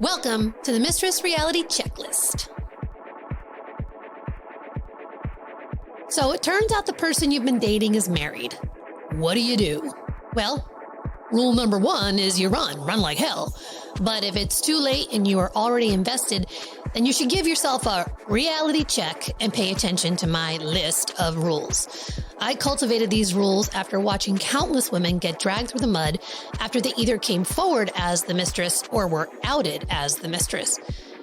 Welcome to the Mistress Reality Checklist. So it turns out the person you've been dating is married. What do? Well, rule number one is you run like hell. But if it's too late and you are already invested, then you should give yourself a reality check and pay attention to my list of rules. I cultivated these rules after watching countless women get dragged through the mud after they either came forward as the mistress or were outed as the mistress.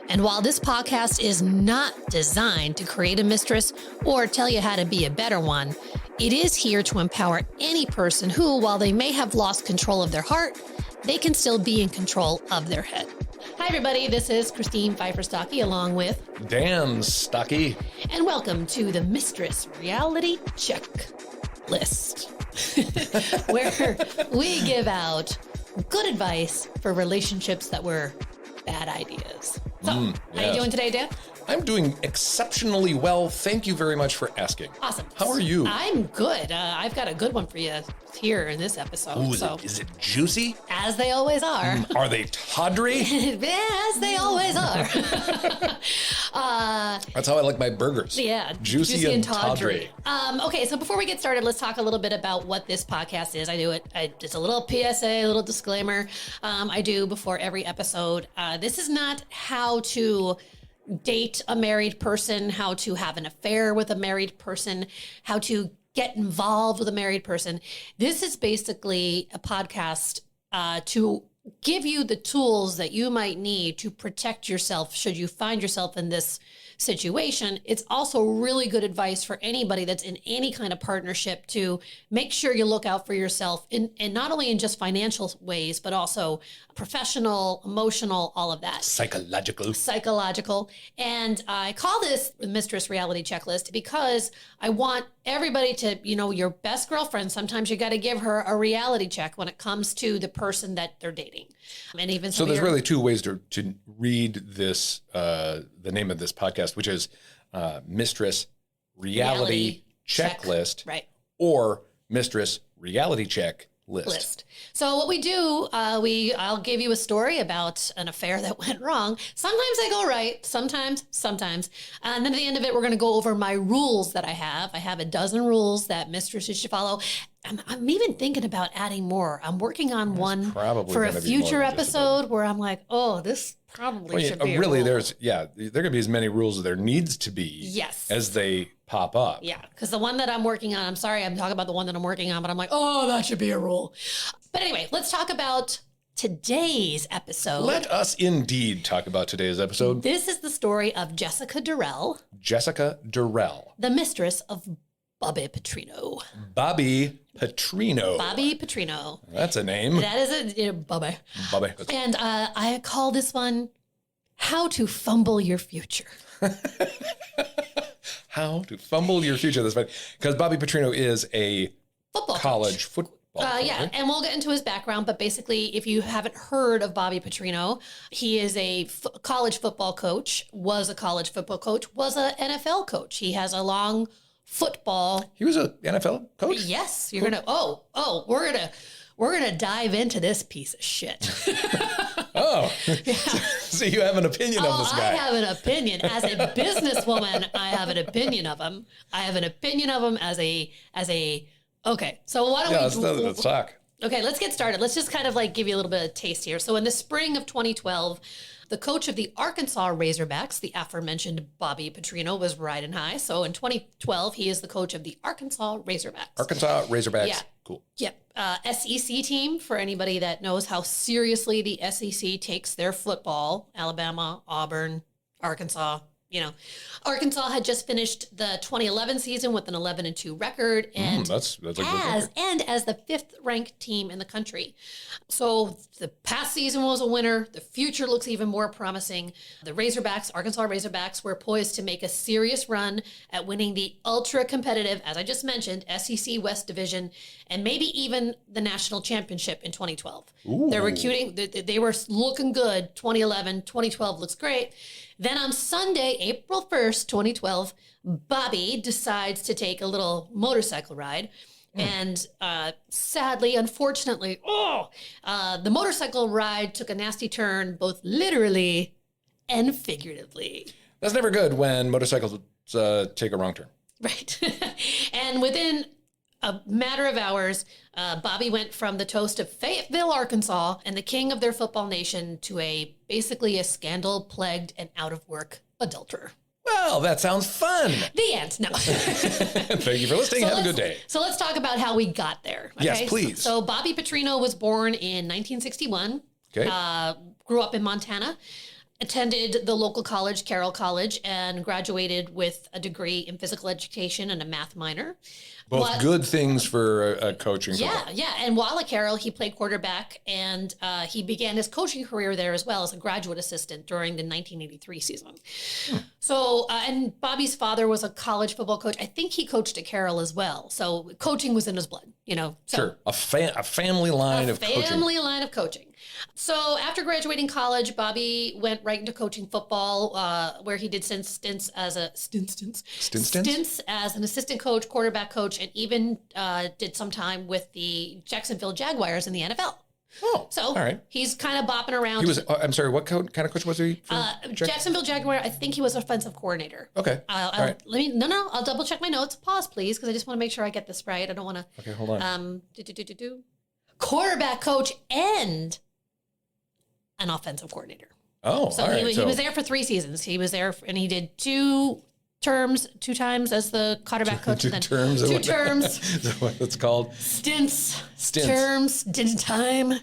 And while this podcast is not designed to create a mistress or tell you how to be a better one, it is here to empower any person who, while they may have lost control of their heart, they can still be in control of their head. Hi, everybody. This is Christine Pfeiffer-Stocky along with Dan Stocky. And welcome to the Mistress Reality Checklist, where we give out good advice for relationships that were bad ideas. So, How are you doing today, Dan? I'm doing exceptionally well. Thank you very much for asking. Awesome. How are you? I'm good. I've got a good one for you here in this episode. Ooh, is it juicy? As they always are. Are they tawdry? As they always are. That's how I like my burgers. Yeah. Juicy and tawdry. Okay, so before we get started, let's talk a little bit about what this podcast is. Just a little PSA, a little disclaimer I do before every episode. This is not how to date a married person, how to have an affair with a married person, how to get involved with a married person. This is basically a podcast to give you the tools that you might need to protect yourself should you find yourself in this situation. It's also really good advice for anybody that's in any kind of partnership to make sure you look out for yourself and not only in just financial ways, but also professional, emotional, all of that. Psychological. And I call this the Mistress Reality Checklist because I want everybody to, your best girlfriend, sometimes you got to give her a reality check when it comes to the person that they're dating. And even so there's really two ways to read this, the name of this podcast, which is Mistress Reality Checklist, right? Or Mistress Reality Checklist. So what we do, I'll give you a story about an affair that went wrong. Sometimes they go right, sometimes. And then at the end of it, we're going to go over my rules that I have. I have a dozen rules that mistresses should follow. I'm even thinking about adding more. I'm working on one for a future episode where I'm like, this probably should be really, there are going to be as many rules as there needs to be as they pop up. Yeah, because the one that I'm working on, I'm sorry, I'm talking about the one that I'm working on, but I'm like, that should be a rule. But anyway, let's talk about today's episode. Let us indeed talk about today's episode. This is the story of Jessica Dorell. The mistress of Bobby Petrino. Bobby Petrino. That's a name. That is Bobby. And I call this one, How to Fumble Your Future. How to Fumble Your Future. That's funny. Because Bobby Petrino is a college football coach. And we'll get into his background, but basically, if you haven't heard of Bobby Petrino, he is a college football coach, was an NFL coach. He has a long football. He was an NFL coach? Yes. You're going to, we're going to dive into this piece of shit. Yeah. So you have an opinion of this guy. I have an opinion. As a businesswoman, I have an opinion of him. I have an opinion of him as a, okay. So why don't let's talk. Okay, let's get started. Let's just kind of give you a little bit of taste here. So in the spring of 2012, the coach of the Arkansas Razorbacks, the aforementioned Bobby Petrino, was riding high. So in 2012, he is the coach of the Arkansas Razorbacks. Yeah. Cool. Yep. SEC team, for anybody that knows how seriously the SEC takes their football. Alabama, Auburn, Arkansas. Arkansas had just finished the 2011 season with an 11-2 record, and that's a good record. As the 5th ranked team in the country. So the past season was a winner. The future looks even more promising. The Arkansas Razorbacks, were poised to make a serious run at winning the ultra competitive, as I just mentioned, SEC West Division, and maybe even the national championship in 2012. They're recruiting. They were looking good. 2011, 2012 looks great. Then on Sunday, April 1st, 2012, Bobby decides to take a little motorcycle ride And sadly, unfortunately, the motorcycle ride took a nasty turn, both literally and figuratively. That's never good when motorcycles take a wrong turn. Right. And within a matter of hours, Bobby went from the toast of Fayetteville, Arkansas, and the king of their football nation to basically a scandal-plagued and out-of-work adulterer. Well, that sounds fun. The end. No. Thank you for listening. Have a good day. So let's talk about how we got there. Okay? Yes, please. So Bobby Petrino was born in 1961. Okay. Grew up in Montana. Attended the local college, Carroll College, and graduated with a degree in physical education and a math minor. Both good things for coaching. Yeah. And while at Carroll, he played quarterback, and he began his coaching career there as well as a graduate assistant during the 1983 season. So, and Bobby's father was a college football coach. I think he coached at Carroll as well. So coaching was in his blood, So, sure. A family line of coaching. Family line of coaching. So after graduating college, Bobby went right into coaching football, where he did stints as an assistant coach, quarterback coach, and even did some time with the Jacksonville Jaguars in the NFL. Oh, so all right. He's kind of bopping around. He was. I'm sorry. What kind of coach was he? Jacksonville Jaguar. I think he was offensive coordinator. Okay. All right. I'll double check my notes. Pause, please, because I just want to make sure I get this right. I don't want to. Okay, hold on. Quarterback coach and an offensive coordinator. Oh, so all right. He was there for 3 seasons. He was there and he did 2 times as the quarterback coach. Two terms. Is that what it's called? Stints. Terms, stint time,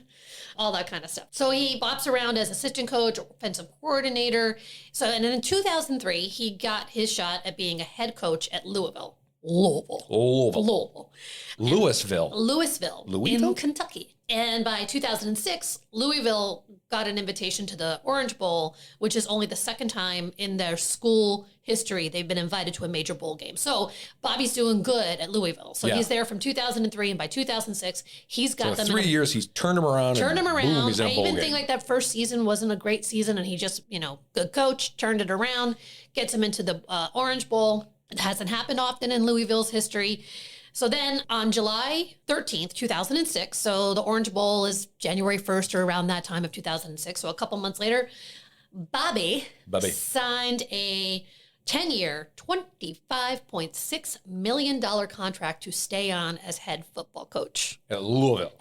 all that kind of stuff. So he bops around as assistant coach, offensive coordinator. So, and then in 2003, he got his shot at being a head coach at Louisville, in Kentucky. And by 2006, Louisville got an invitation to the Orange Bowl, which is only the second time in their school history they've been invited to a major bowl game. So Bobby's doing good at Louisville. So he's there from 2003, and by 2006, he's got them 3 years. He's turned him around. Boom, he's in a bowl game. Think like that first season wasn't a great season, and he just, good coach, turned it around, gets him into the Orange Bowl. It hasn't happened often in Louisville's history. So then on July 13th, 2006, so the Orange Bowl is January 1st or around that time of 2006. So a couple months later, Bobby signed a 10-year, $25.6 million contract to stay on as head football coach. At Louisville.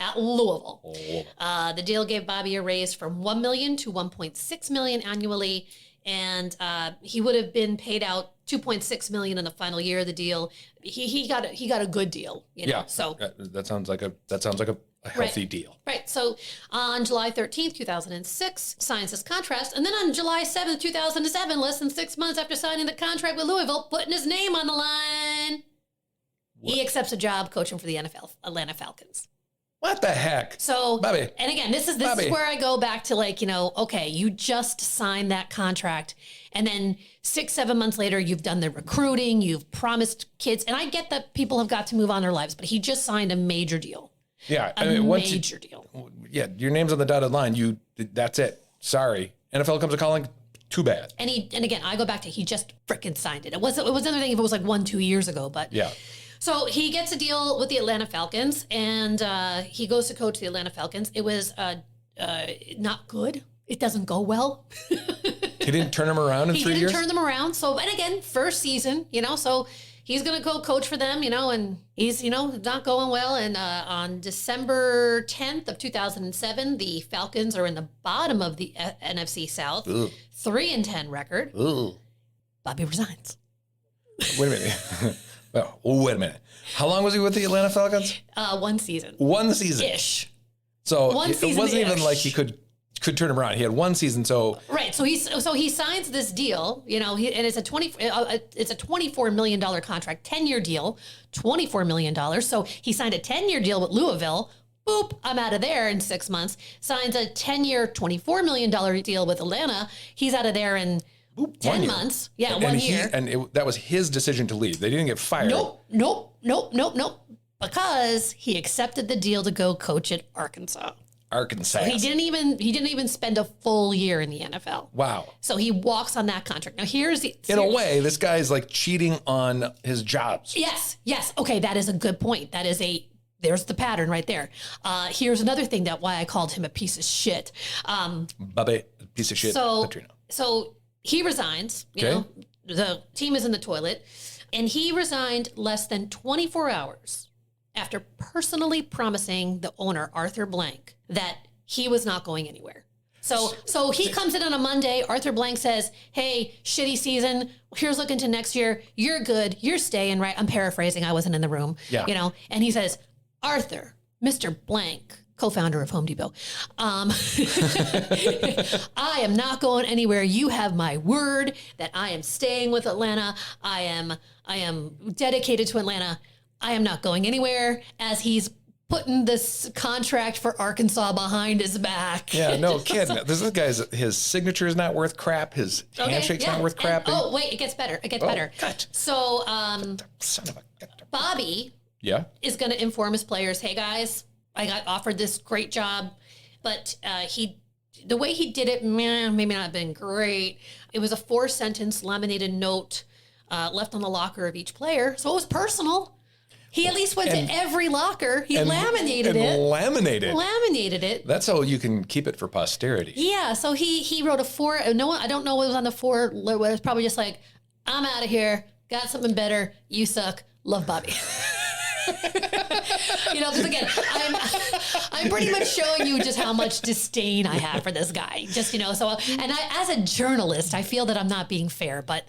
The deal gave Bobby a raise from $1 million to $1.6 million annually. And he would have been paid out $2.6 million in the final year of the deal. He got a good deal, Yeah. So that sounds like a healthy deal. Right. So on July 13th, 2006, signs his contract, and then on July 7th, 2007, less than 6 months after signing the contract with Louisville, putting his name on the line, he accepts a job coaching for the Atlanta Falcons. What the heck? So, Bobby. And again, this is where I go back to okay, you just signed that contract, and then 6-7 months later, you've done the recruiting, you've promised kids, and I get that people have got to move on their lives, but he just signed a major deal. Yeah, major deal. Yeah, your name's on the dotted line. That's it. Sorry, NFL comes a calling. Too bad. And again, I go back to he just freaking signed it. It was another thing if it was like 1-2 years ago, but yeah. So he gets a deal with the Atlanta Falcons, and he goes to coach the Atlanta Falcons. It was not good. It doesn't go well. He didn't turn them around in 3 years? He didn't turn them around. So, and again, first season, so he's going to go coach for them, and he's, not going well. And on December 10th of 2007, the Falcons are in the bottom of the NFC South, 3-10 record. Ooh. Bobby resigns. Wait a minute. Wait a minute. How long was he with the Atlanta Falcons? 1 season. 1 season. Ish. So it wasn't even like he could turn him around. He had 1 season, so right. So he signs this deal, and it's a $24 million contract, 10-year deal, $24 million. So he signed a 10-year deal with Louisville. Boop, I'm out of there in 6 months. Signs a 10-year, $24 million deal with Atlanta. He's out of there in 10 months. Yeah, 1 year. That was his decision to leave. They didn't get fired. Nope. Because he accepted the deal to go coach at Arkansas. Arkansas. He didn't even spend a full year in the NFL. Wow. So he walks on that contract. Now in a way, this guy is like cheating on his jobs. Yes. Okay, that is a good point. There's the pattern right there. Here's another thing why I called him a piece of shit. Bobby, piece of shit, Petrino. So he resigns. You know, the team is in the toilet, and he resigned less than 24 hours after personally promising the owner, Arthur Blank, that he was not going anywhere. So he comes in on a Monday. Arthur Blank says, "Hey, shitty season. Here's looking to next year. You're good. You're staying, right?" I'm paraphrasing. I wasn't in the room. Yeah. You know, and he says, "Arthur, Mr. Blank, co-founder of Home Depot, I am not going anywhere. You have my word that I am staying with Atlanta. I am dedicated to Atlanta. I am not going anywhere," as he's putting this contract for Arkansas behind his back. Yeah, no kidding. This his signature is not worth crap. His handshake's not worth crap. Oh, wait, it gets better. It gets better. Cut. So, Son of a... Bobby is going to inform his players, "Hey guys, I got offered this great job," but the way he did it, maybe not been great. It was a 4-sentence laminated note left on the locker of each player, so it was personal. He at least went to every locker. He laminated it. Laminated it. That's how you can keep it for posterity. Yeah. So he wrote a 4. No, I don't know what was on the 4. It was probably just like, "I'm out of here. Got something better. You suck. Love, Bobby." You know, because again, I'm pretty much showing you just how much disdain I have for this guy. Just, you know, and as a journalist, I feel that I'm not being fair, but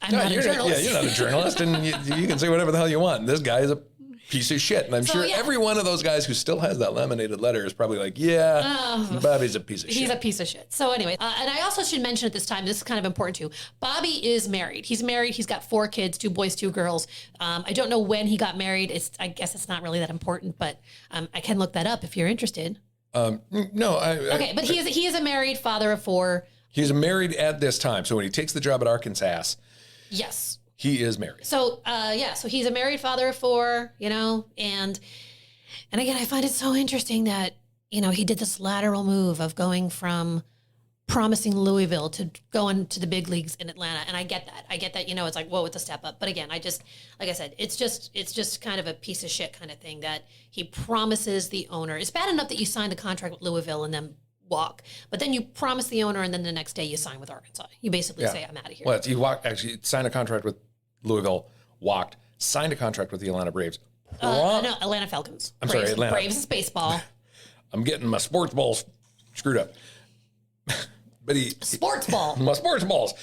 I'm not a journalist. Yeah, you're not a journalist, and you can say whatever the hell you want. This guy is a piece of shit, and I'm sure every one of those guys who still has that laminated letter is probably like, Bobby's a piece of shit. He's a piece of shit. So anyway, and I also should mention at this time, this is kind of important too, Bobby is married. He's married. He's got 4 kids, 2 boys, 2 girls. I don't know when he got married. I guess it's not really that important, but I can look that up if you're interested. No. Okay, but he is a married father of 4. He's married at this time. So when he takes the job at Arkansas, yes, he is married. So, so he's a married father of 4, you know, and again, I find it so interesting that, you know, he did this lateral move of going from promising Louisville to going to the big leagues in Atlanta. And I get that, you know, it's like, whoa, it's a step up. But again, like I said, it's just kind of a piece of shit kind of thing that he promises the owner. It's bad enough that you signed a contract with Louisville and then walk, but then you promise the owner and then the next day you sign with Arkansas. You basically say, "I'm out of here." Well, he signed a contract with Louisville, walked, signed a contract with the Atlanta Braves. No, Atlanta Falcons. I'm Braves, sorry, Atlanta. Braves is baseball. I'm getting my sports balls screwed up. But sports ball. My sports balls.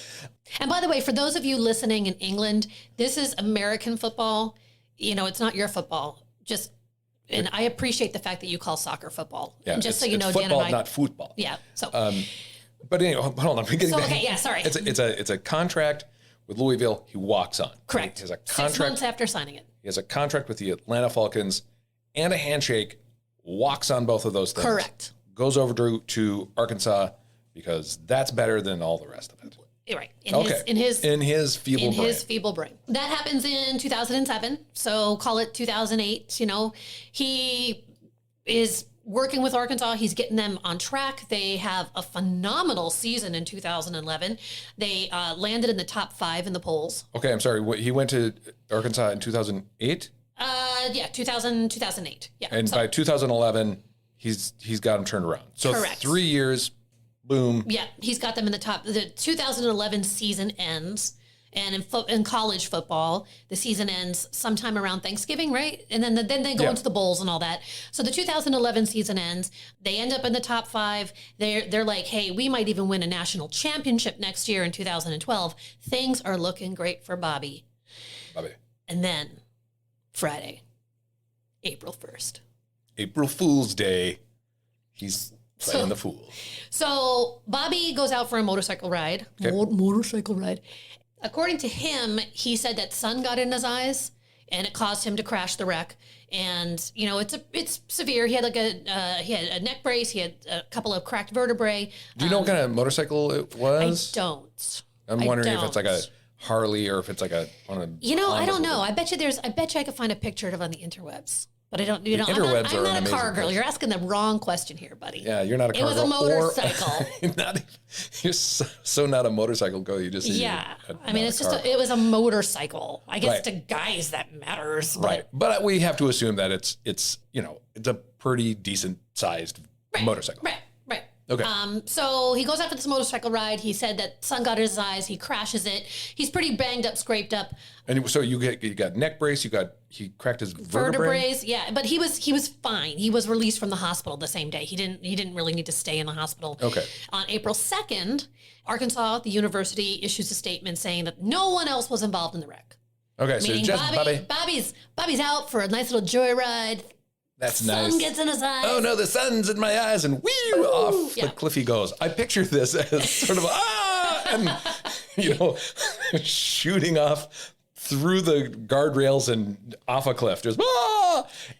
And by the way, for those of you listening in England, this is American football. You know, it's not your football. And I appreciate the fact that you call soccer football. Yeah, just so you know, football, Dan and I, not football. Yeah. So. But anyway, hold on. Sorry. It's a contract with Louisville. He walks on. Correct. He has a 6 months after signing it. He has a contract with the Atlanta Falcons and a handshake. Walks on both of those things. Correct. Goes over to Arkansas because that's better than all the rest of it. Right. In his feeble brain. That happens in 2007. So call it 2008. You know, he is working with Arkansas. He's getting them on track. They have a phenomenal season in 2011. They landed in the top 5 in the polls. Okay, I'm sorry. He went to Arkansas in 2008? 2008. Yeah. And by 2011, he's got them turned around. So correct. 3 years, boom. Yeah, he's got them in the top. The 2011 season ends. And in college football, the season ends sometime around Thanksgiving, right? And then they go into the bowls and all that. So the 2011 season ends. They end up in the top 5. They're like, hey, we might even win a national championship next year in 2012. Things are looking great for Bobby. And then Friday, April 1st. April Fool's Day. He's playing the fool. So Bobby goes out for a motorcycle ride. Okay. Motorcycle ride. According to him, he said that sun got in his eyes and it caused him to crash the wreck. And, you know, it's severe. He had he had a neck brace. He had a couple of cracked vertebrae. Do you know what kind of motorcycle it was? I don't. I'm wondering if it's like a Harley or if it's like one of the... You know, I don't know. I bet you I could find a picture of it on the interwebs. But I don't, I'm not a car girl. You're asking the wrong question here, buddy. Yeah, you're not a car girl. It was a motorcycle. You're so not a motorcycle girl. You just it was a motorcycle. I guess to guys that matters. Right. But we have to assume that it's a pretty decent sized motorcycle. Right. Okay. So he goes out for this motorcycle ride. He said that sun got in his eyes. He crashes it. He's pretty banged up, scraped up. And so you got neck brace. He cracked his vertebrae. Yeah, but he was fine. He was released from the hospital the same day. He didn't really need to stay in the hospital. Okay. On April 2nd, Arkansas, the university issues a statement saying that no one else was involved in the wreck. Okay, so it's just Bobby. Bobby's out for a nice little joyride. That's nice. Sun gets in his eyes. Oh no, the sun's in my eyes, and off the cliff he goes. I picture this as sort of and shooting off through the guardrails and off a cliff, just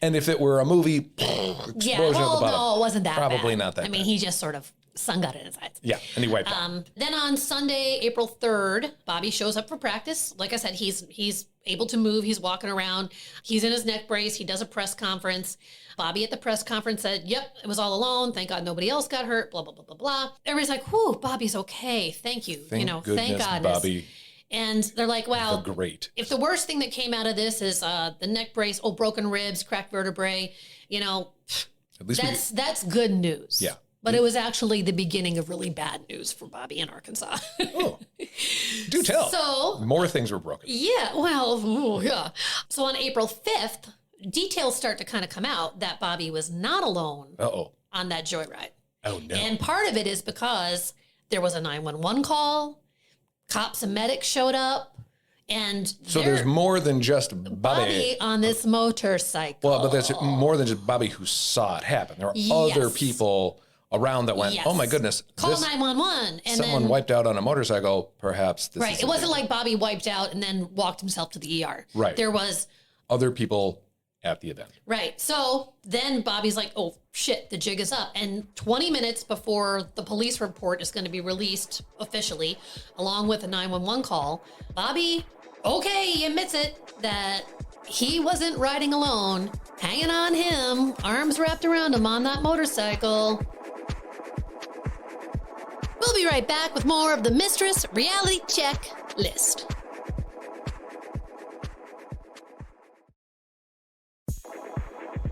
and if it were a movie, explosion at the bottom. No, it wasn't that Probably bad. not that. He just sort of sun got in his eyes. Yeah, and he wiped out. Then on Sunday, April 3rd, Bobby shows up for practice. Like I said, he's able to move. He's walking around. He's in his neck brace. He does a press conference. Bobby at the press conference said, yep, it was all alone. Thank God nobody else got hurt, blah, blah, blah, blah, blah. Everybody's like, whew, Bobby's okay. Thank you. Thank goodness, Bobby. And they're like, wow, great. If the worst thing that came out of this is the neck brace, broken ribs, cracked vertebrae, at least that's good news. Yeah. But it was actually the beginning of really bad news for Bobby in Arkansas. Oh, do tell. So more things were broken. Yeah, well, yeah. So on April 5th, details start to kind of come out that Bobby was not alone on that joyride. Oh, no. And part of it is because there was a 911 call, cops and medics showed up, and so there's more than just Bobby on this motorcycle. Well, but there's more than just Bobby who saw it happen. There were other people around that went, oh my goodness. Call 911. And someone wiped out on a motorcycle, perhaps. Right. It wasn't like Bobby wiped out and then walked himself to the ER. Right. There was other people at the event. Right. So then Bobby's like, oh shit, the jig is up. And 20 minutes before the police report is going to be released officially, along with a 911 call, Bobby, he admits it, that he wasn't riding alone, hanging on him, arms wrapped around him on that motorcycle. We'll be right back with more of the Mistress Reality Check List.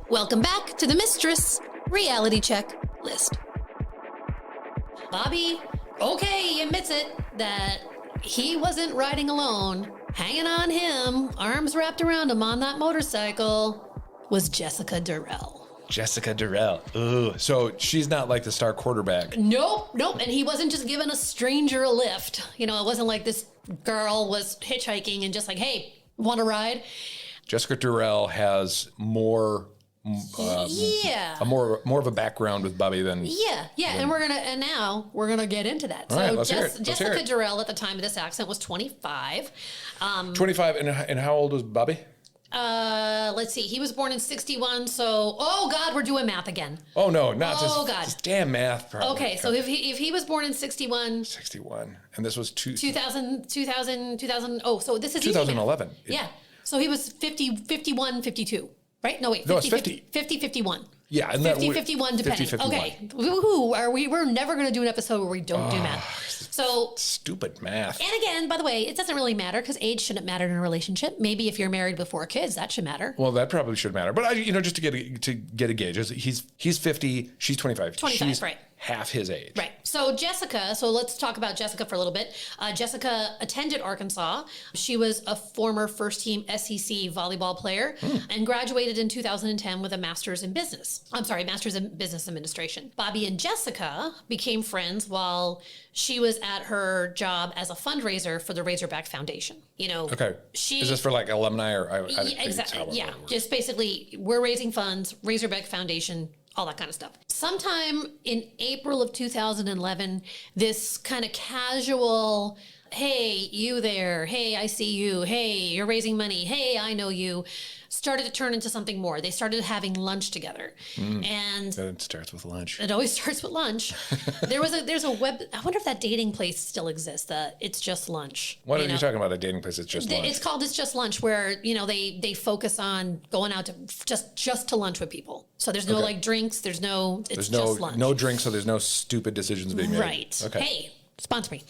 Welcome back to the Mistress Reality Check List. Bobby, he admits it, that he wasn't riding alone, hanging on him, arms wrapped around him on that motorcycle, was Jessica Dorell. Jessica Dorell. Ooh. So she's not like the star quarterback. Nope. And he wasn't just giving a stranger a lift. It wasn't like this girl was hitchhiking and just like, hey, want to ride? Jessica Dorell has more of a background with Bobby than and now we're gonna get into that. All so right, let's hear it. Jessica Dorell at the time of this accident was 25. 25, and how old was Bobby? Let's see. He was born in 61. So, we're doing math again. Oh no, not God. Just damn math. Probably. Okay, so if he was born in 61, and this was 2000. So this is 2011. Yeah. So he was 51, 52. Right? No, wait. 50, no, it's 50. 50, 50-51. Yeah. And 50, 51, depending. 50, 51. Okay. Woohoo. We're never going to do an episode where we don't do math. So stupid math. And again, by the way, it doesn't really matter because age shouldn't matter in a relationship. Maybe if you're married before kids, that should matter. Well, that probably should matter. But just to get a gauge, he's 50, she's 25. 25, she's right. Half his age. Right. So Jessica, let's talk about Jessica for a little bit. Jessica attended Arkansas. She was a former first-team SEC volleyball player and graduated in 2010 with a master's in business. Master's in business administration. Bobby and Jessica became friends while she was at her job as a fundraiser for the Razorback Foundation. Okay. Is this for like alumni or? I exactly. Yeah. Just basically, we're raising funds, Razorback Foundation, all that kind of stuff. Sometime in April of 2011, this kind of casual hey, you there. Hey, I see you. Hey, you're raising money. Hey, I know you. Started to turn into something more. They started having lunch together. And it starts with lunch. It always starts with lunch. There's a web. I wonder if that dating place still exists. It's Just Lunch. What are you talking about? A dating place? It's Just Lunch. It's called It's Just Lunch, where they focus on going out to just to lunch with people. So there's no like drinks. It's just lunch. No drinks. So there's no stupid decisions being made. Right. Okay. Hey, sponsor me.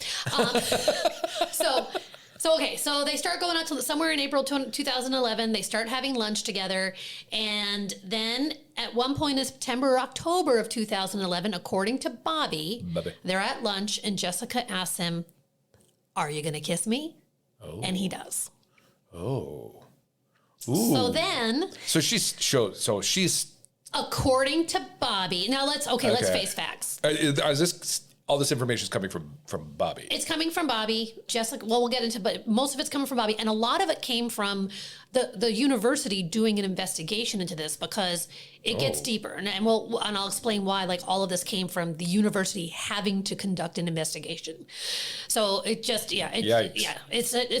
So they start going out to somewhere in April 2011. They start having lunch together. And then at one point in September or October of 2011, according to Bobby, they're at lunch and Jessica asks him, "Are you going to kiss me?" Oh. And he does. Oh. Ooh. So she's according to Bobby. Now let's face facts. All this information is coming from Bobby. It's coming from Bobby. Jessica, well, we'll get into, but most of it's coming from Bobby. And a lot of it came from the university doing an investigation into this, because it gets deeper. And I'll explain why, like, all of this came from the university having to conduct an investigation. So it's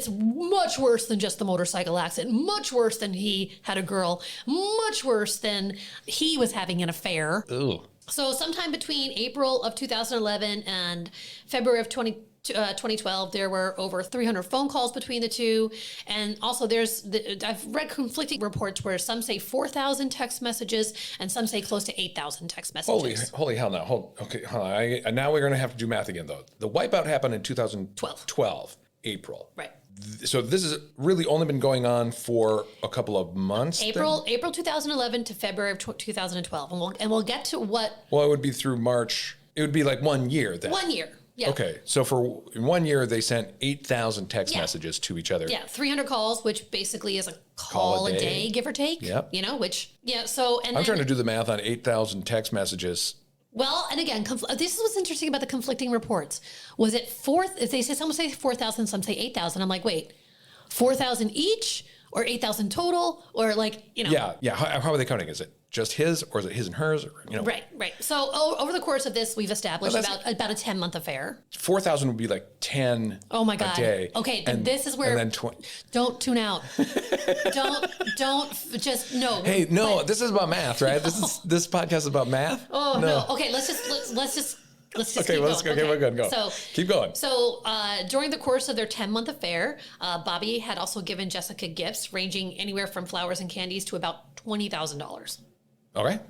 much worse than just the motorcycle accident, much worse than he had a girl, much worse than he was having an affair. Ooh. So sometime between April of 2011 and February of 2012, there were over 300 phone calls between the two. And also I've read conflicting reports where some say 4,000 text messages and some say close to 8,000 text messages. Holy hell now. Hold on. Now we're going to have to do math again, though. The wipeout happened in 2012, April. Right. So this has really only been going on for a couple of months. April 2011 to February of 2012, and we'll get to what. Well, it would be through March. It would be like 1 year then. 1 year. Yeah. Okay. So in 1 year, they sent 8,000 text messages to each other. Yeah. 300 calls, which basically is a call a day, give or take. Yep. I'm trying to do the math on 8,000 text messages. Well, and again, this is what's interesting about the conflicting reports. Was it if they say, some say 4,000, some say 8,000. I'm like, wait, 4,000 each or 8,000 total, or Yeah. How are they counting? Is it just his, or is it his and hers? Right. So over the course of this, we've established about a 10-month affair. 4,000 would be like 10. Oh my God. A day. Okay, this is where. And then don't tune out. don't just no. Hey, no, this is about math, right? This podcast is about math. Oh no. Okay, let's just okay, keep going. Okay, we're good. Go. So keep going. So during the course of their 10-month affair, Bobby had also given Jessica gifts ranging anywhere from flowers and candies to about $20,000.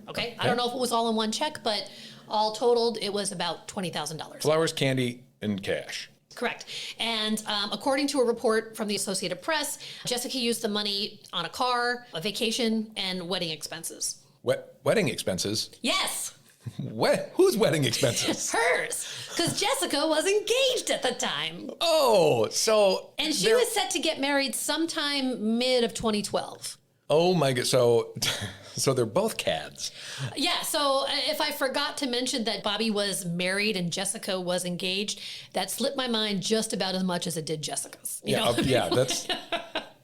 Okay. I don't know if it was all in one check, but all totaled, it was about $20,000. Flowers, candy, and cash. Correct. And according to a report from the Associated Press, Jessica used the money on a car, a vacation, and wedding expenses. Wedding expenses? Yes. Whose wedding expenses? Hers. Because Jessica was engaged at the time. Oh, so... And she was set to get married sometime mid of 2012. Oh my God. So they're both cads. Yeah. So if I forgot to mention that Bobby was married and Jessica was engaged, that slipped my mind just about as much as it did Jessica's.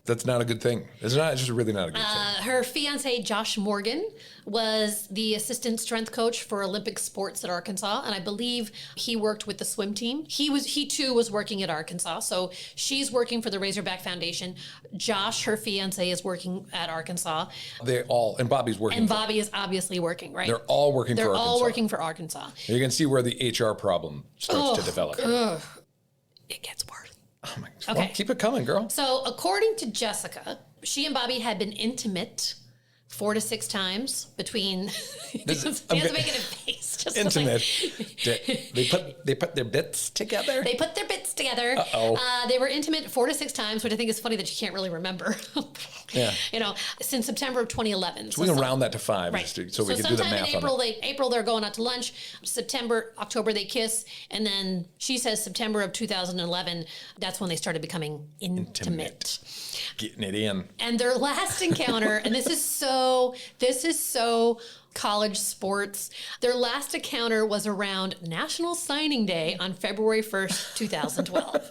That's not a good thing. It's just really not a good thing. Her fiance, Josh Morgan, was the assistant strength coach for Olympic sports at Arkansas. And I believe he worked with the swim team. He too was working at Arkansas. So she's working for the Razorback Foundation. Josh, her fiance, is working at Arkansas. And Bobby's working. And Bobby is obviously working, right? They're all working for Arkansas. They're all working for Arkansas. You can see where the HR problem starts to develop. It gets worse. Oh my God. Okay. Well, keep it coming, girl. So according to Jessica, she and Bobby had been intimate 4 to 6 times between. Dan's making a face. Just intimate. They put their bits together. They put their bits together. They were intimate 4 to 6 times, which I think is funny that she can't really remember. Yeah. Since September of 2011. So we can round that to 5, right? So we can do the math in April they're going out to lunch. September, October they kiss, and then she says September of 2011. That's when they started becoming intimate. Getting it in. And their last encounter, and this is so college sports. Their last encounter was around National Signing Day on February 1st, 2012.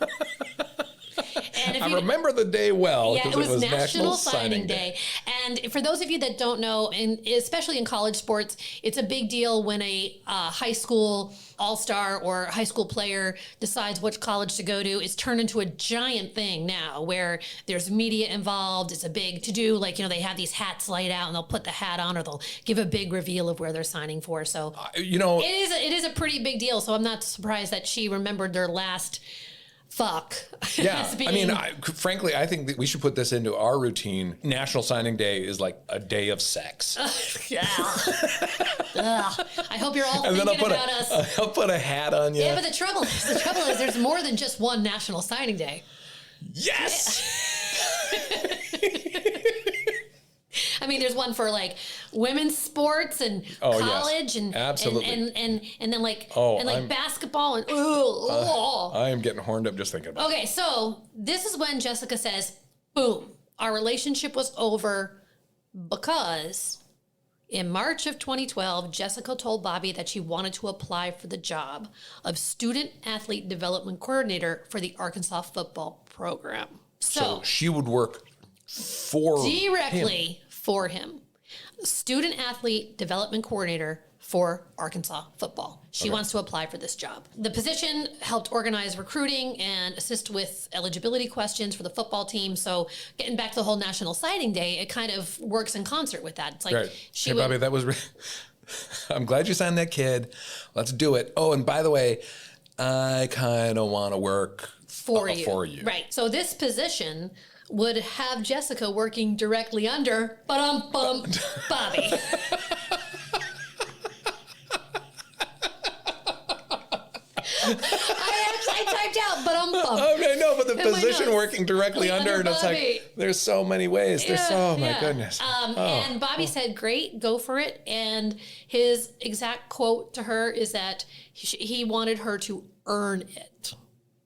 And I remember the day well. Yeah, it was National Signing Day. And for those of you that don't know, and especially in college sports, it's a big deal when a high school all-star or high school player decides which college to go to. It's turned into a giant thing now where there's media involved. It's a big to-do. Like, they have these hats laid out and they'll put the hat on or they'll give a big reveal of where they're signing for. So, it is a pretty big deal. So I'm not surprised that she remembered their last fuck. Yeah. I mean, frankly, I think that we should put this into our routine. National Signing Day is like a day of sex. Yeah. I hope you're all thinking about us. I'll put a hat on you. Yeah, but the trouble is there's more than just one National Signing Day. Yes. Yeah. I mean, there's one for like women's sports and college and absolutely and then like basketball and I am getting horned up just thinking about it. Okay, so this is when Jessica says, boom, our relationship was over because in March of 2012, Jessica told Bobby that she wanted to apply for the job of student athlete development coordinator for the Arkansas football program. So she would work directly for him. Student athlete development coordinator for Arkansas football. She wants to apply for this job. The position helped organize recruiting and assist with eligibility questions for the football team. So getting back to the whole National Signing Day, it kind of works in concert with that. It's like Bobby, that was I'm glad you signed that kid. Let's do it. Oh, and by the way, I kind of want to work for you. Right. So this position would have Jessica working directly under Bobby. I typed out Okay, no, but the position working directly under, and it's like, there's so many ways. My goodness. And Bobby said, great, go for it. And his exact quote to her is that he wanted her to earn it.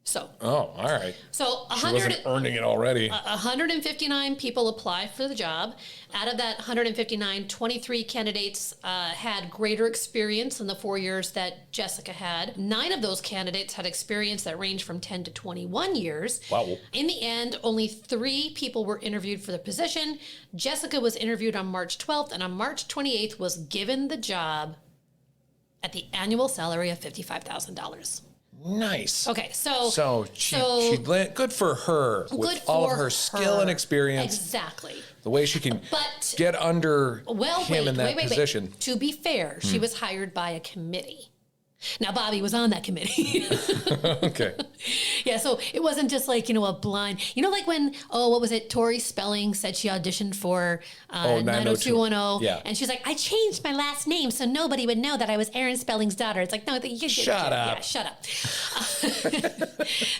So. Oh, all right. So she wasn't earning it already. 159 people applied for the job. Out of that 159, 23 candidates had greater experience in the 4 years that Jessica had. 9 of those candidates had experience that ranged from 10 to 21 years. Wow. In the end, only 3 people were interviewed for the position. Jessica was interviewed on March 12th, and on March 28th was given the job at the annual salary of $55,000. Nice. Okay, so she good for her with all of her skill and experience. Exactly. The way she can get under him in that position. To be fair, she was hired by a committee. Now, Bobby was on that committee. Okay. Yeah, so it wasn't just like, a blind, like when, what was it? Tori Spelling said she auditioned for 90210. Yeah. And she's like, I changed my last name so nobody would know that I was Aaron Spelling's daughter. It's like, no, shut up. Yeah, shut up.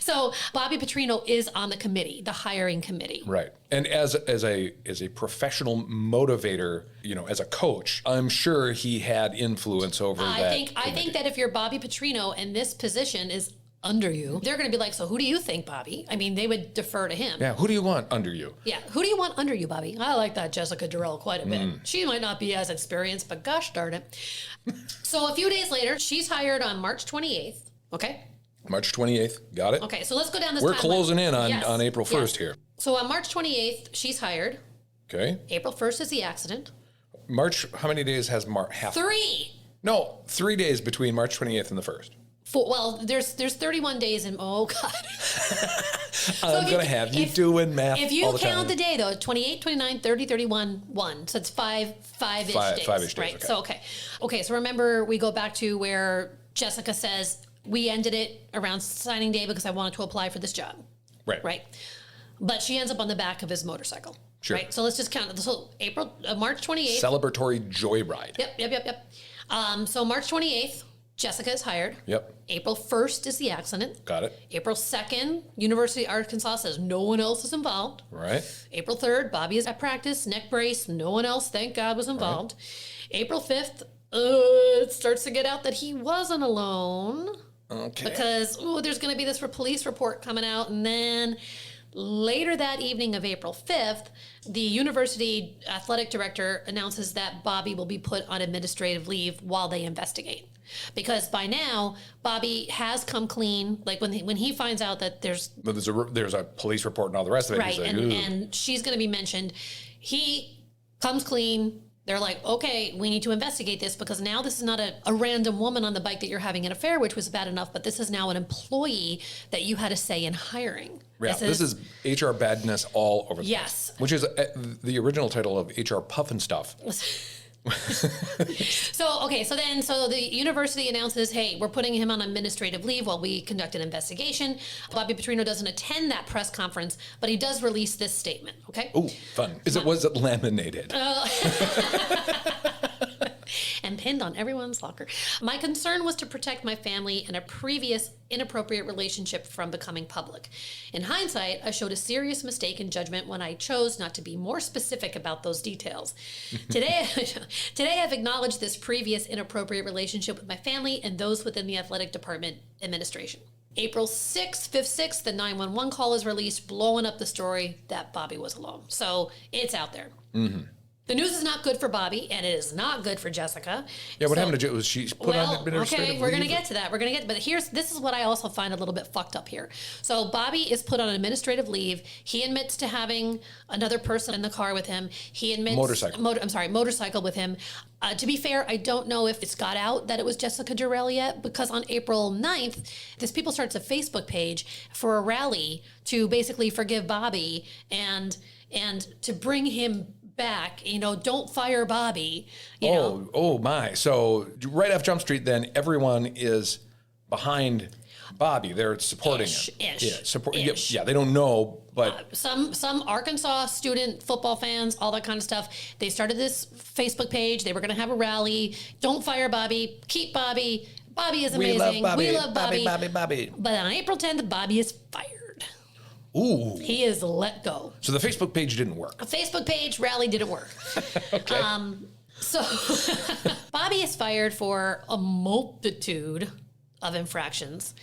So Bobby Petrino is on the committee, the hiring committee. Right. And as a professional motivator, as a coach, I'm sure he had influence over that. I think that if you're Bobby Petrino and this position is under you, they're going to be like, so who do you think, Bobby? I mean, they would defer to him. Yeah, who do you want under you? Yeah, who do you want under you, Bobby? I like that Jessica Dorell quite a bit. She might not be as experienced, but gosh darn it. So a few days later, she's hired on March 28th, okay? March 28th, got it. Okay, so let's go down this We're timeline. closing in on April 1st here. So on March 28th, she's hired. Okay. April 1st is the accident. How many days has March? 3. No, 3 days between March 28th and the 1st. There's 31 days in, oh God. I'm going to have you doing math If you all the count time. the day though, 28, 29, 30, 31, 1. So it's five-ish days. 5-ish days, right? okay. So, okay, so remember we go back to where Jessica says, we ended it around signing day because I wanted to apply for this job. Right. But she ends up on the back of his motorcycle. Sure. Right. So let's just count. So March 28th. Celebratory joyride. Yep. So March 28th, Jessica is hired. Yep. April 1st is the accident. Got it. April 2nd, University of Arkansas says no one else is involved. Right. April 3rd, Bobby is at practice, neck brace, no one else, thank God, was involved. Right. April 5th, it starts to get out that he wasn't alone. Okay. Because, there's going to be this police report coming out, and then later that evening of April 5th, the university athletic director announces that Bobby will be put on administrative leave while they investigate. Because by now, Bobby has come clean. Like when he finds out that there's a police report and all the rest of it. Right, he's like, and she's going to be mentioned. He comes clean. They're like, okay, we need to investigate this because now this is not a random woman on the bike that you're having an affair, which was bad enough, but this is now an employee that you had a say in hiring. Yeah, this is HR badness all over the yes. place. Which is the original title of HR Puff and Stuff. So the university announces, hey, we're putting him on administrative leave while we conduct an investigation. Bobby Petrino doesn't attend that press conference, but he does release this statement, okay? Oh, fun. Was it laminated? And pinned on everyone's locker. My concern was to protect my family and a previous inappropriate relationship from becoming public. In hindsight, I showed a serious mistake in judgment when I chose not to be more specific about those details. Today I've acknowledged this previous inappropriate relationship with my family and those within the athletic department administration. April 6th, 5th, the 911 call is released, blowing up the story that Bobby was alone. So it's out there. Mm-hmm. The news is not good for Bobby, and it is not good for Jessica. Yeah, what happened to was she put on administrative leave? Okay, we're going to get to that. But this is what I also find a little bit fucked up here. So Bobby is put on administrative leave. He admits to having another person in the car with him. He admits motorcycle with him. To be fair, I don't know if it's got out that it was Jessica Dorell yet, because on April 9th, this people starts a Facebook page for a rally to basically forgive Bobby and to bring him back, don't fire Bobby. Oh my. So right off Jump Street, then everyone is behind Bobby. They're supporting him. Yeah, they don't know, but some Arkansas student football fans, all that kind of stuff, they started this Facebook page. They were going to have a rally. Don't fire Bobby. Keep Bobby. Bobby is amazing. We love Bobby. Bobby. But on April 10th, Bobby is fired. Ooh. He is let go. So the Facebook page didn't work. A Facebook page rally didn't work. Okay. So Bobby is fired for a multitude of infractions.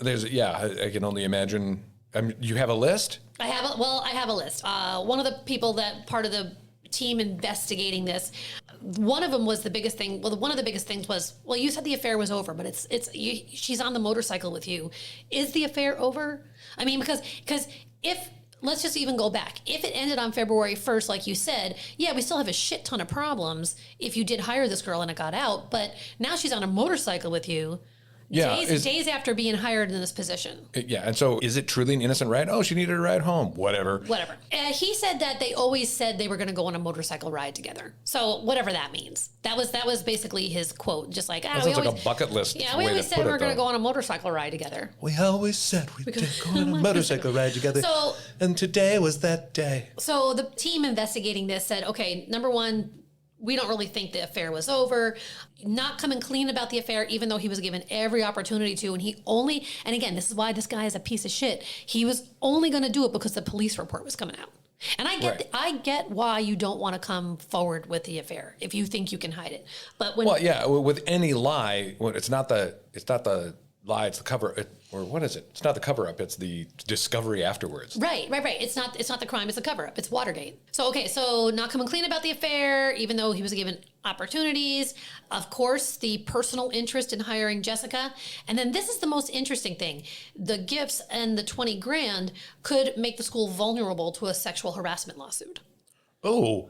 I can only imagine. You have a list? I have a list. One of the people that part of the team investigating this, one of them was the biggest thing. Well, one of the biggest things was, you said the affair was over, but she's on the motorcycle with you. Is the affair over? I mean, because if, let's just even go back. If it ended on February 1st, like you said, yeah, we still have a shit ton of problems if you did hire this girl and it got out. But now she's on a motorcycle with you. Yeah, days after being hired in this position. Yeah, and so is it truly an innocent ride? Oh, she needed a ride home. Whatever. He said that they always said they were going to go on a motorcycle ride together. So whatever that means. That was basically his quote. Just like, that sounds like a bucket list. Yeah, we always said we were going to go on a motorcycle ride together. We always said we'd go on a motorcycle ride together. And today was that day. So the team investigating this said, okay, number one, we don't really think the affair was over. Not coming clean about the affair, even though he was given every opportunity to. And again, this is why this guy is a piece of shit. He was only going to do it because the police report was coming out. And I get why you don't want to come forward with the affair if you think you can hide it. But with any lie, it's not the lie, it's the cover. Or what is it? It's not the cover-up. It's the discovery afterwards. Right. It's not the crime. It's the cover-up. It's Watergate. So not coming clean about the affair, even though he was given opportunities. Of course, the personal interest in hiring Jessica. And then this is the most interesting thing. The gifts and the $20,000 could make the school vulnerable to a sexual harassment lawsuit. Oh,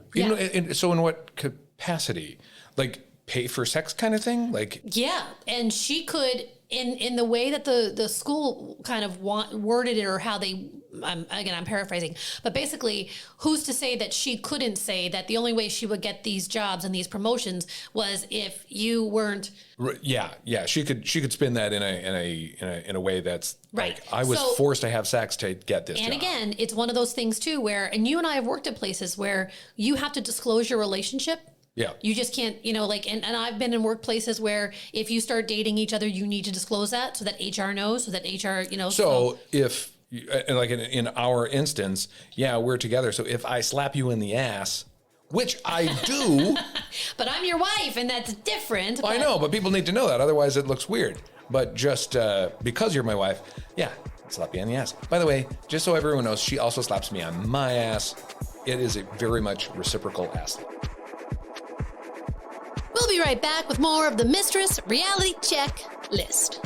so in what capacity? Like pay for sex kind of thing? Yeah, and she could... In the way that the school kind of worded it, or how they, I'm paraphrasing, but basically, who's to say that she couldn't say that the only way she would get these jobs and these promotions was if you weren't. Yeah, she could spin that in a way that's right. Like, I was forced to have sex to get this job. And again, it's one of those things too where, and you and I have worked at places where you have to disclose your relationship. Yeah. You just can't, and I've been in workplaces where if you start dating each other, you need to disclose that so that HR knows, so that HR, So if, like in our instance, we're together. So if I slap you in the ass, which I do. But I'm your wife and that's different. I know, but people need to know that. Otherwise it looks weird. But just because you're my wife, slap you in the ass. By the way, just so everyone knows, she also slaps me on my ass. It is a very much reciprocal ass. We'll be right back with more of the Mistress Reality Check List.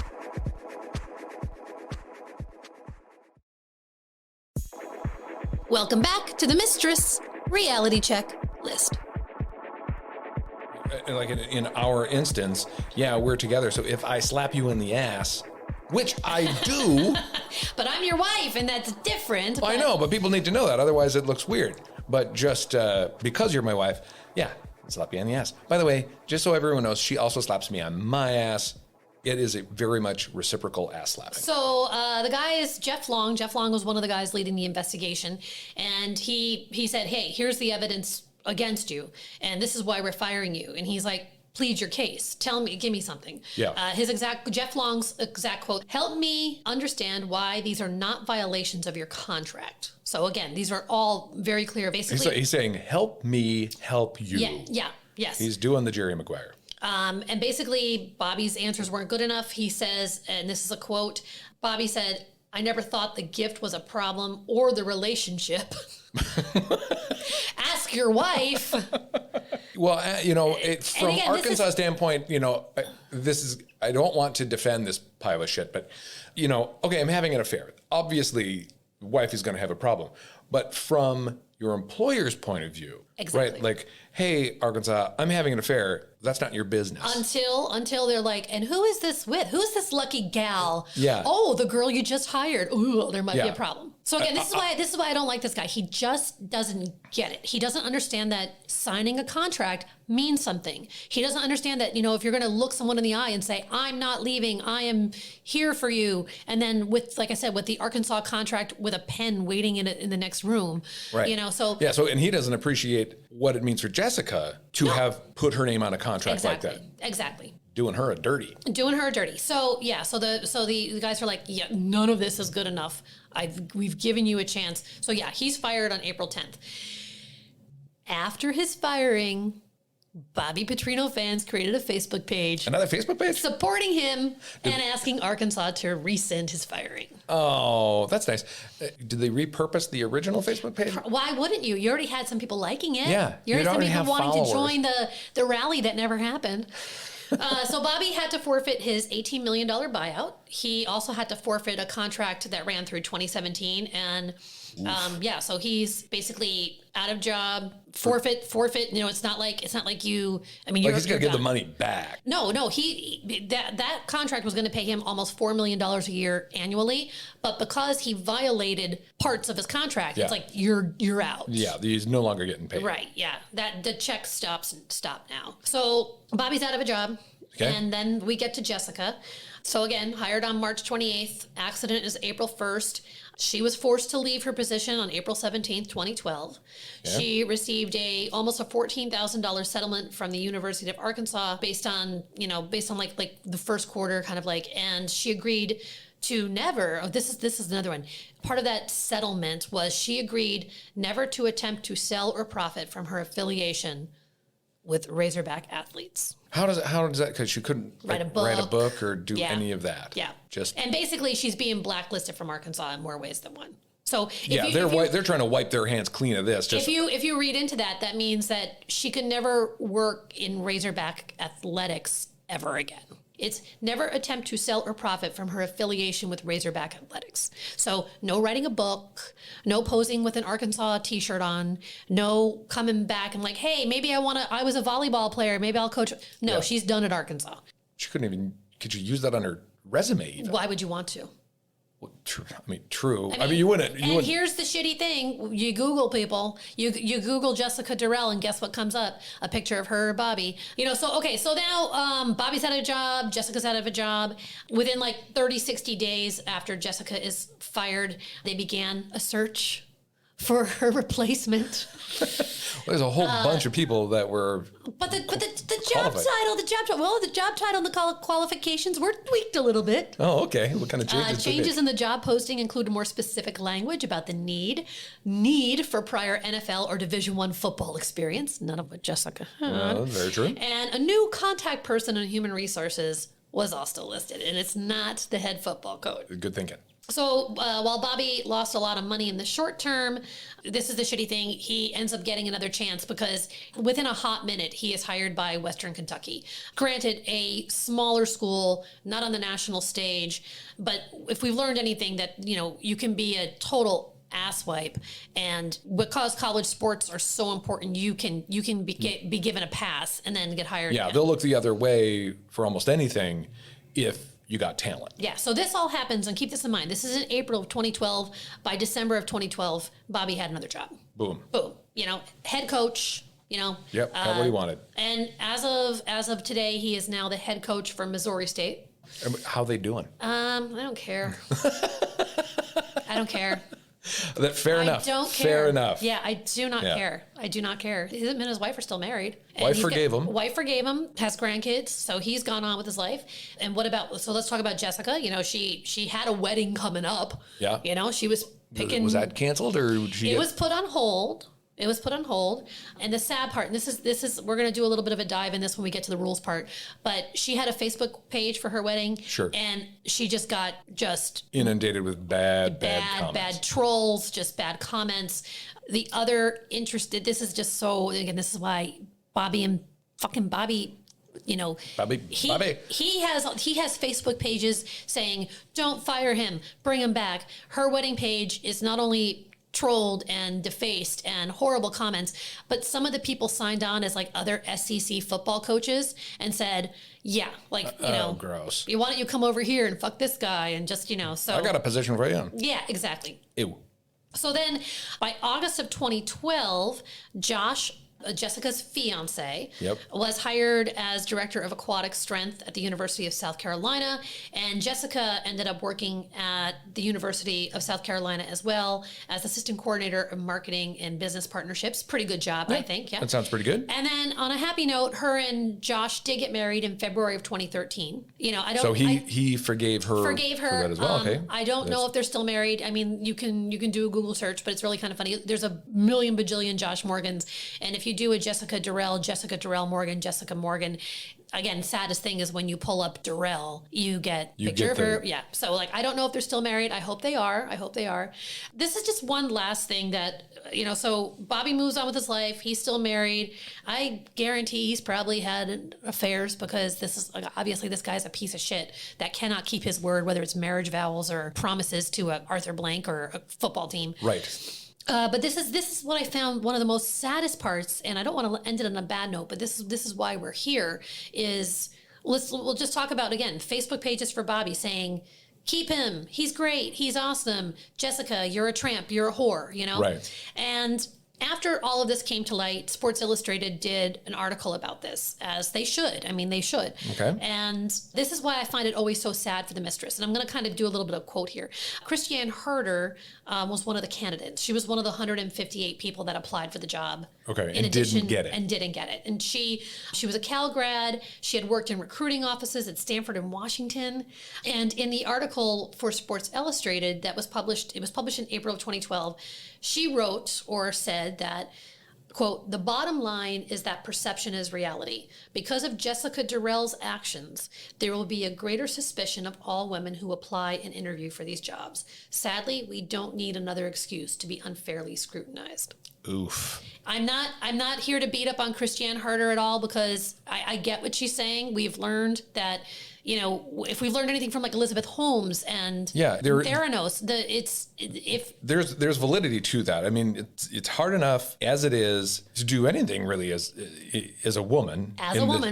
Welcome back to the Mistress Reality Check list. Like in our instance, yeah, we're together. So if I slap you in the ass, which I do. But I'm your wife, and that's different. I know, but people need to know that. Otherwise, it looks weird. But just because you're my wife, yeah, slap you on the ass. By the way, just so everyone knows, she also slaps me on my ass. It is a very much reciprocal ass slapping. So the guy is Jeff Long. Jeff Long was one of the guys leading the investigation. And he said, hey, here's the evidence against you. And this is why we're firing you. And he's like, plead your case. Tell me, give me something. Yeah. Jeff Long's exact quote, help me understand why these are not violations of your contract. So again, these are all very clear. Basically, He's saying, help me help you. Yes. He's doing the Jerry Maguire. And basically, Bobby's answers weren't good enough. He says, and this is a quote, Bobby said, I never thought the gift was a problem or the relationship. Ask your wife. Well, from again, Arkansas' standpoint, I don't want to defend this pile of shit, but, okay, I'm having an affair. Obviously, wife is going to have a problem. But from your employer's point of view, exactly. Right? Like, hey, Arkansas, I'm having an affair. That's not your business. Until they're like, and who is this with? Who's this lucky gal? Yeah. Oh, the girl you just hired. Ooh, there might be a problem. So again, this is why I don't like this guy. He just doesn't get it. He doesn't understand that signing a contract means something. He doesn't understand that, if you're going to look someone in the eye and say, I'm not leaving, I am here for you. And then with, like I said, with the Arkansas contract with a pen waiting in the next room, right. And he doesn't appreciate what it means for Jessica to have put her name on a contract like that. Exactly. Doing her a dirty. So the guys are like, yeah, none of this is good enough. We've given you a chance. So yeah, he's fired on April 10th. After his firing, Bobby Petrino fans created a Facebook page. Another Facebook page? Supporting him and asking Arkansas to rescind his firing. Oh, that's nice. Did they repurpose the original Facebook page? Why wouldn't you? You already had some people liking it. Yeah. You already had some people wanting followers. to join the rally that never happened. So Bobby had to forfeit his $18 million buyout. He also had to forfeit a contract that ran through 2017. And so he's basically out of job, forfeit. It's not like you, he's going to get the money back. No, that contract was going to pay him almost $4 million a year annually. But because he violated parts of his contract, it's like, you're out. Yeah, he's no longer getting paid. Right, yeah. The check stop now. So Bobby's out of a job. Okay. And then we get to Jessica. So again, hired on March 28th. Accident is April 1st. She was forced to leave her position on April 17th, 2012. Yeah. She received almost a $14,000 settlement from the University of Arkansas based on like the first quarter and she agreed to never, this is another one. Part of that settlement was she agreed never to attempt to sell or profit from her affiliation with Razorback athletes. How does that, because she couldn't write a book or do any of that. Yeah. And basically she's being blacklisted from Arkansas in more ways than one. So they're trying to wipe their hands clean of this. If you read into that, that means that she could never work in Razorback athletics ever again. It's never attempt to sell or profit from her affiliation with Razorback Athletics. So no writing a book, no posing with an Arkansas t-shirt on, no coming back and like, hey, maybe I was a volleyball player, maybe I'll coach. No, she's done at Arkansas. Could you use that on her resume even? Why would you want to? Well, true. You wouldn't. Here's the shitty thing. You Google people. You Google Jessica Dorell and guess what comes up? A picture of her or Bobby. So now Bobby's out of a job. Jessica's out of a job. Within 60 days after Jessica is fired, they began a search for her replacement. There's a whole bunch of people that were. But the job title and the qualifications were tweaked a little bit. Oh, okay. What kind of changes? Changes in the job posting include more specific language about the need for prior NFL or Division I football experience. None of what Jessica had. Very true. And a new contact person in human resources was also listed, and it's not the head football coach. Good thinking. So while Bobby lost a lot of money in the short term, this is the shitty thing. He ends up getting another chance because within a hot minute, he is hired by Western Kentucky. Granted, a smaller school, not on the national stage. But if we've learned anything that, you can be a total asswipe. And because college sports are so important, you can be given a pass and then get hired. Yeah, again. they'll look the other way for almost anything if you got talent. Yeah, so this all happens, and keep this in mind. This is in April of 2012. By December of 2012, Bobby had another job. Boom. Boom. Head coach. Yep, got what he wanted. And as of today, he is now the head coach for Missouri State. How they doing? I don't care. I don't care. Fair enough. I don't care. Fair enough. Yeah, I do not care. I do not care. Him and his wife are still married. Wife forgave him. Wife forgave him, has grandkids, so he's gone on with his life. And so let's talk about Jessica. She had a wedding coming up. Yeah. She was picking. Was that canceled or did she It was put on hold. It was put on hold. And the sad part, and this is we're going to do a little bit of a dive in this when we get to the rules part, but she had a Facebook page for her wedding. Sure. And she just got inundated with bad comments. Bad trolls, just bad comments. The other interested, this is just so, again, this is why Bobby, Bobby. he has Facebook pages saying, don't fire him, bring him back. Her wedding page is not only trolled and defaced and horrible comments, but some of the people signed on as like other SEC football coaches and said, gross. Why don't you come over here and fuck this guy and just, so I got a position for you. Yeah, exactly. Ew. So then by August of 2012, Josh, Jessica's fiance, was hired as director of aquatic strength at the University of South Carolina. And Jessica ended up working at the University of South Carolina as well as assistant coordinator of marketing and business partnerships. Pretty good job, I think. Yeah. That sounds pretty good. And then on a happy note, her and Josh did get married in February of 2013. So he forgave her. Forgave her. For that as well. Okay. I don't know if they're still married. I mean, you can do a Google search, but it's really kind of funny. There's a million bajillion Josh Morgans. And if you do a Jessica Dorell Morgan, Jessica Morgan. Again, saddest thing is when you pull up Dorell, you get picture of her. Yeah. So I don't know if they're still married. I hope they are. This is just one last thing that, so Bobby moves on with his life. He's still married. I guarantee he's probably had affairs because this is obviously this guy's a piece of shit that cannot keep his word, whether it's marriage vows or promises to a Arthur Blank or a football team. Right. But this is what I found one of the most saddest parts, and I don't want to end it on a bad note, but this is why we're here, is we'll just talk about, again, Facebook pages for Bobby saying, keep him, he's great, he's awesome, Jessica, you're a tramp, you're a whore, Right. And after all of this came to light, Sports Illustrated did an article about this, as they should. I mean, they should. Okay. And this is why I find it always so sad for the mistress. And I'm going to kind of do a little bit of quote here. Christiane Herder was one of the candidates. She was one of the 158 people that applied for the job. Okay, and didn't get it. And she was a Cal grad. She had worked in recruiting offices at Stanford and Washington. And in the article for Sports Illustrated that was published, it was published in April of 2012, she wrote or said that, quote, the bottom line is that perception is reality. Because of Jessica Dorell's actions, there will be a greater suspicion of all women who apply and interview for these jobs. Sadly, we don't need another excuse to be unfairly scrutinized. Oof. I'm not here to beat up on Christiane Herder at all because I get what she's saying. We've learned that, if we've learned anything from like Elizabeth Holmes and Theranos, there's validity to that. I mean, it's hard enough as it is to do anything really as a woman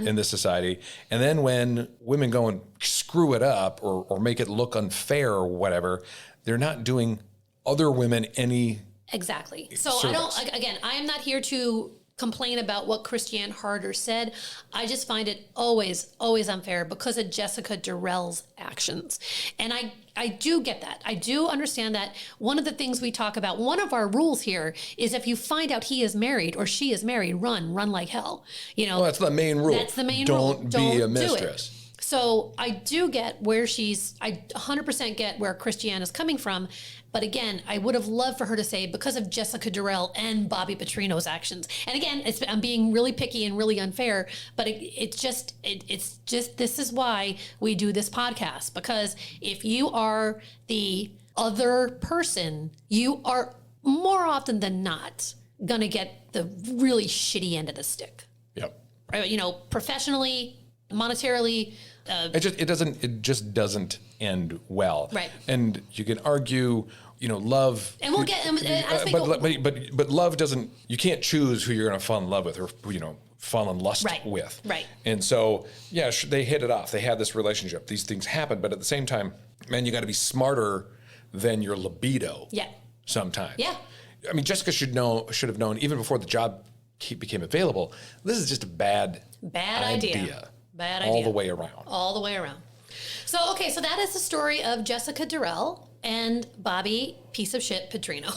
in this society, and then when women go and screw it up or make it look unfair or whatever, they're not doing other women any. Exactly. So service. I am not here to complain about what Christiane Herder said. I just find it always unfair because of Jessica Dorell's actions. And I do get that. I do understand that. One of the things we talk about, one of our rules here is if you find out he is married or she is married, run like hell. Well, that's the main rule. That's the main rule. Don't be a mistress. So I do get where I 100% get where Christiane is coming from. But again, I would have loved for her to say because of Jessica Dorell and Bobby Petrino's actions. And again, I'm being really picky and really unfair, but it's just this is why we do this podcast. Because if you are the other person, you are more often than not going to get the really shitty end of the stick. Yep. Professionally, monetarily. It just doesn't end well. Right. And you can argue, love. And we'll get. But love doesn't. You can't choose who you're going to fall in love with, or fall in lust with. Right. And so, they hit it off. They had this relationship. These things happen, but at the same time, man, you got to be smarter than your libido. Yeah. Sometimes. Yeah. I mean, Jessica should have known even before the job became available. This is just a bad idea. Bad idea. All the way around. All the way around. So that is the story of Jessica Dorell and Bobby, piece of shit, Petrino.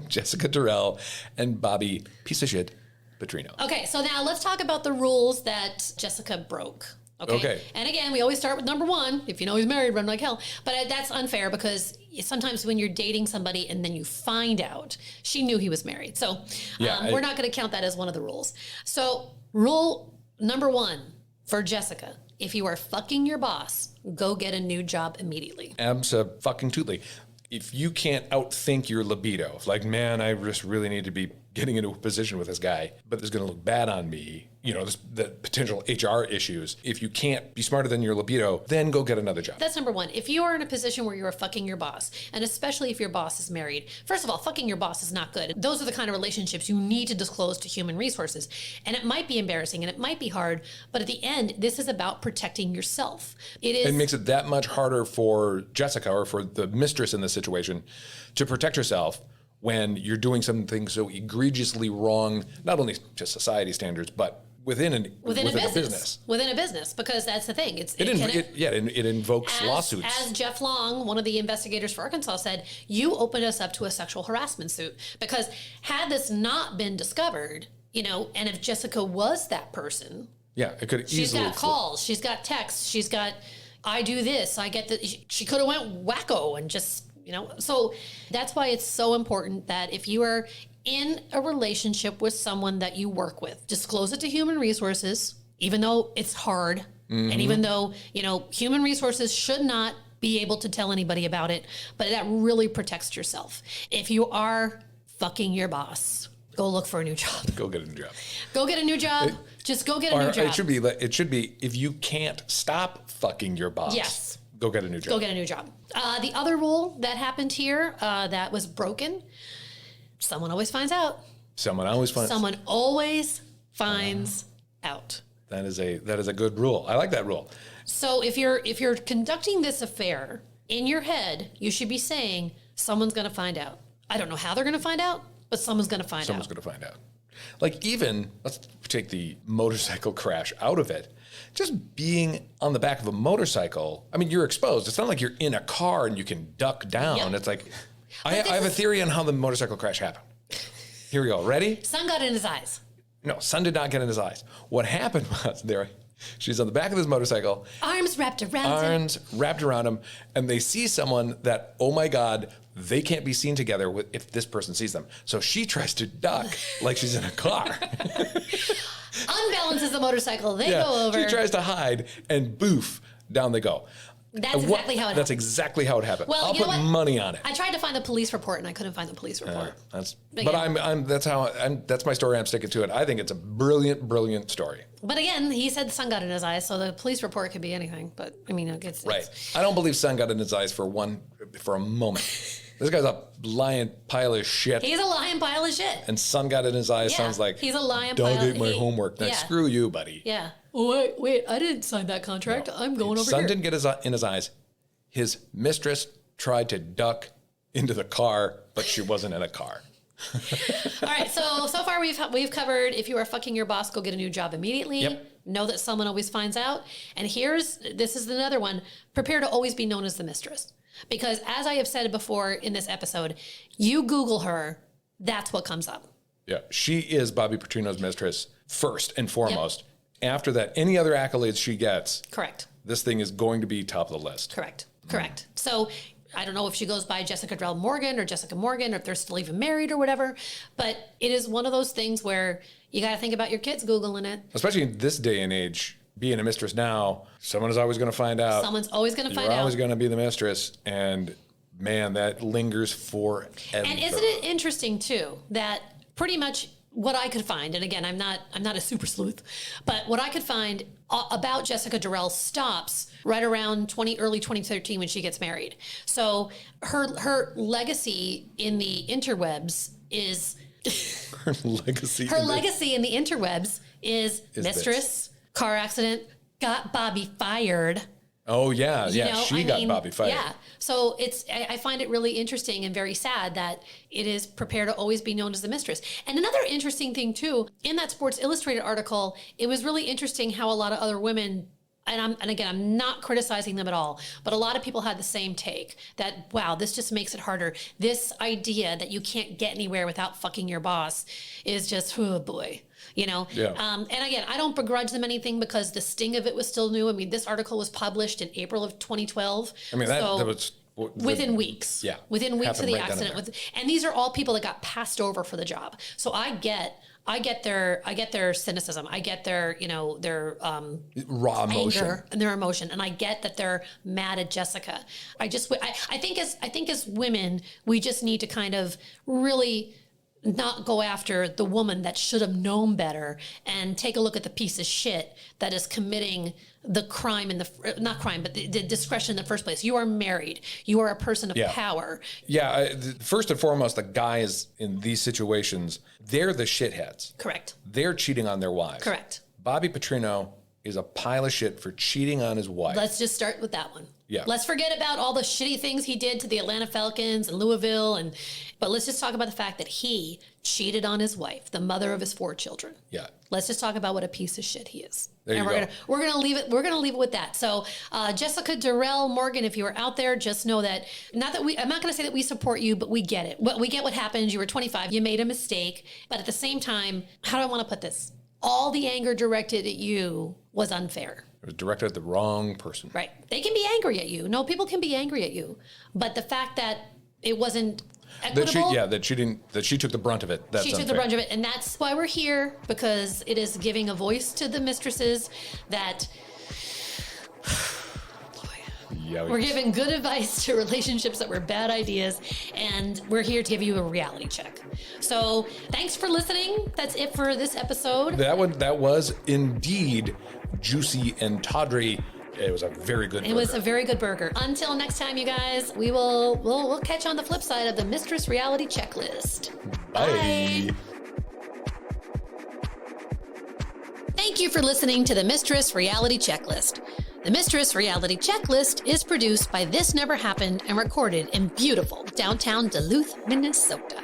Jessica Dorell and Bobby, piece of shit, Petrino. Okay, so now let's talk about the rules that Jessica broke. Okay. And again, we always start with number one. If you know he's married, run like hell. But that's unfair because sometimes when you're dating somebody and then you find out she knew he was married. So we're not going to count that as one of the rules. So rule number one for Jessica: if you are fucking your boss, go get a new job immediately. Abso-fucking-totally. If you can't outthink your libido, like, man, I just really need to be getting into a position with this guy, but it's going to look bad on me, the potential HR issues. If you can't be smarter than your libido, then go get another job. That's number one. If you are in a position where you are fucking your boss, and especially if your boss is married, first of all, fucking your boss is not good. Those are the kind of relationships you need to disclose to human resources. And it might be embarrassing and it might be hard, but at the end, this is about protecting yourself. It makes it that much harder for Jessica, or for the mistress in this situation, to protect herself when you're doing something so egregiously wrong, not only to society standards, but within a business. Within a business, because that's the thing. It invokes lawsuits. As Jeff Long, one of the investigators for Arkansas, said, you opened us up to a sexual harassment suit. Because had this not been discovered, and if Jessica was that person, it could easily. She's got calls, she's got texts, she's got, I do this, I get that. She could have went wacko and just. So that's why it's so important that if you are in a relationship with someone that you work with, disclose it to human resources, even though it's hard. Mm-hmm. And even though, human resources should not be able to tell anybody about it, but that really protects yourself. If you are fucking your boss, go look for a new job. Go get a new job. Go get a new job. Just go get a new job. It should be if you can't stop fucking your boss. Yes. Go get a new job. Go get a new job. The other rule that happened here that was broken, someone always finds out. Someone always finds out. That is a good rule. I like that rule. So if you're conducting this affair in your head, you should be saying someone's going to find out. I don't know how they're going to find out, but someone's going to find out. Someone's going to find out. Like, even, let's take the motorcycle crash out of it. Just being on the back of a motorcycle, I mean, you're exposed. It's not like you're in a car and you can duck down. Yep. It's like, I have a theory on how the motorcycle crash happened. Here we go. Ready? Sun got in his eyes. No, sun did not get in his eyes. What happened was, she's on the back of this motorcycle. Arms wrapped around him. And they see someone that, oh my God, they can't be seen together if this person sees them. So she tries to duck like she's in a car. Unbalances the motorcycle. They go over. She tries to hide, and boof, down they go. That's exactly how it happened. That's exactly how it happened. Well, I'll put money on it. I tried to find the police report, and I couldn't find the police report. That's my story. I'm sticking to it. I think it's a brilliant, brilliant story. But again, he said the sun got in his eyes, so the police report could be anything. But I mean, it's right. I don't believe sun got in his eyes for a moment. This guy's a lying pile of shit. He's a lying pile of shit. And sun got in his eyes. Sounds like he's a lying pile. Don't do my homework. Now screw you, buddy. Yeah. Oh, wait! I didn't sign that contract. No. I'm going over sun here. Sun didn't get in his eyes. His mistress tried to duck into the car, but she wasn't in a car. All right. So far we've covered, if you are fucking your boss, go get a new job immediately. Yep. Know that someone always finds out. And this is another one. Prepare to always be known as the mistress. Because as I have said before in this episode, you Google her, that's what comes up. Yeah, she is Bobby Petrino's mistress first and foremost. Yep. After that, any other accolades she gets, correct, this thing is going to be top of the list. Correct. So I don't know if she goes by Jessica Dorell Morgan or Jessica Morgan, or if they're still even married or whatever, but it is one of those things where you got to think about your kids Googling it. Especially in this day and age. Being a mistress now, someone is always going to find out. Someone's always going to find out. You're always going to be the mistress. And man, that lingers forever. And isn't it interesting too, that pretty much what I could find, and again, I'm not a super sleuth, but what I could find about Jessica Dorell stops right around early 2013 when she gets married. So her legacy in the interwebs is Her legacy in the interwebs is mistress, car accident, got Bobby fired. Oh yeah, yeah. She got Bobby fired. Yeah. So I find it really interesting and very sad that it is prepared to always be known as the mistress. And another interesting thing too, in that Sports Illustrated article, it was really interesting how a lot of other women, and again, I'm not criticizing them at all, but a lot of people had the same take that, wow, this just makes it harder. This idea that you can't get anywhere without fucking your boss is just, oh boy. Yeah. And again, I don't begrudge them anything because the sting of it was still new. I mean, this article was published in April of 2012. I mean, that was within weeks. Yeah. Within weeks of the accident. And these are all people that got passed over for the job. So I get their cynicism. I get their raw emotion anger and their emotion. And I get that they're mad at Jessica. I think as women, we just need to kind of really not go after the woman that should have known better and take a look at the piece of shit that is committing the crime but the discretion in the first place. You are married. You are a person of power. Yeah. First and foremost, the guys in these situations, they're the shitheads. Correct. They're cheating on their wives. Correct. Bobby Petrino is a pile of shit for cheating on his wife. Let's just start with that one. Yeah. Let's forget about all the shitty things he did to the Atlanta Falcons and Louisville, but let's just talk about the fact that he cheated on his wife, the mother of his 4 children. Yeah. Let's just talk about what a piece of shit he is. There you go. We're gonna leave it. We're gonna leave it with that. So, Jessica Dorell, Morgan, if you are out there, just know that I'm not gonna say that we support you, but we get it. We get what happened. You were 25. You made a mistake, but at the same time, how do I want to put this? All the anger directed at you was unfair. It was directed at the wrong person. Right. They can be angry at you. No, people can be angry at you. But the fact that it wasn't equitable. That she took the brunt of it. That's took the brunt of it. And that's why we're here, because it is giving a voice to the mistresses that we're giving good advice to relationships that were bad ideas, and we're here to give you a reality check. So thanks for listening. That's it for this episode. That was indeed juicy and tawdry. It was a very good burger. It was a very good burger. Until next time, you guys, we'll catch you on the flip side of the Mistress Reality Checklist. Bye. Thank you for listening to the Mistress Reality Checklist. The Mistress Reality Checklist is produced by This Never Happened and recorded in beautiful downtown Duluth, Minnesota.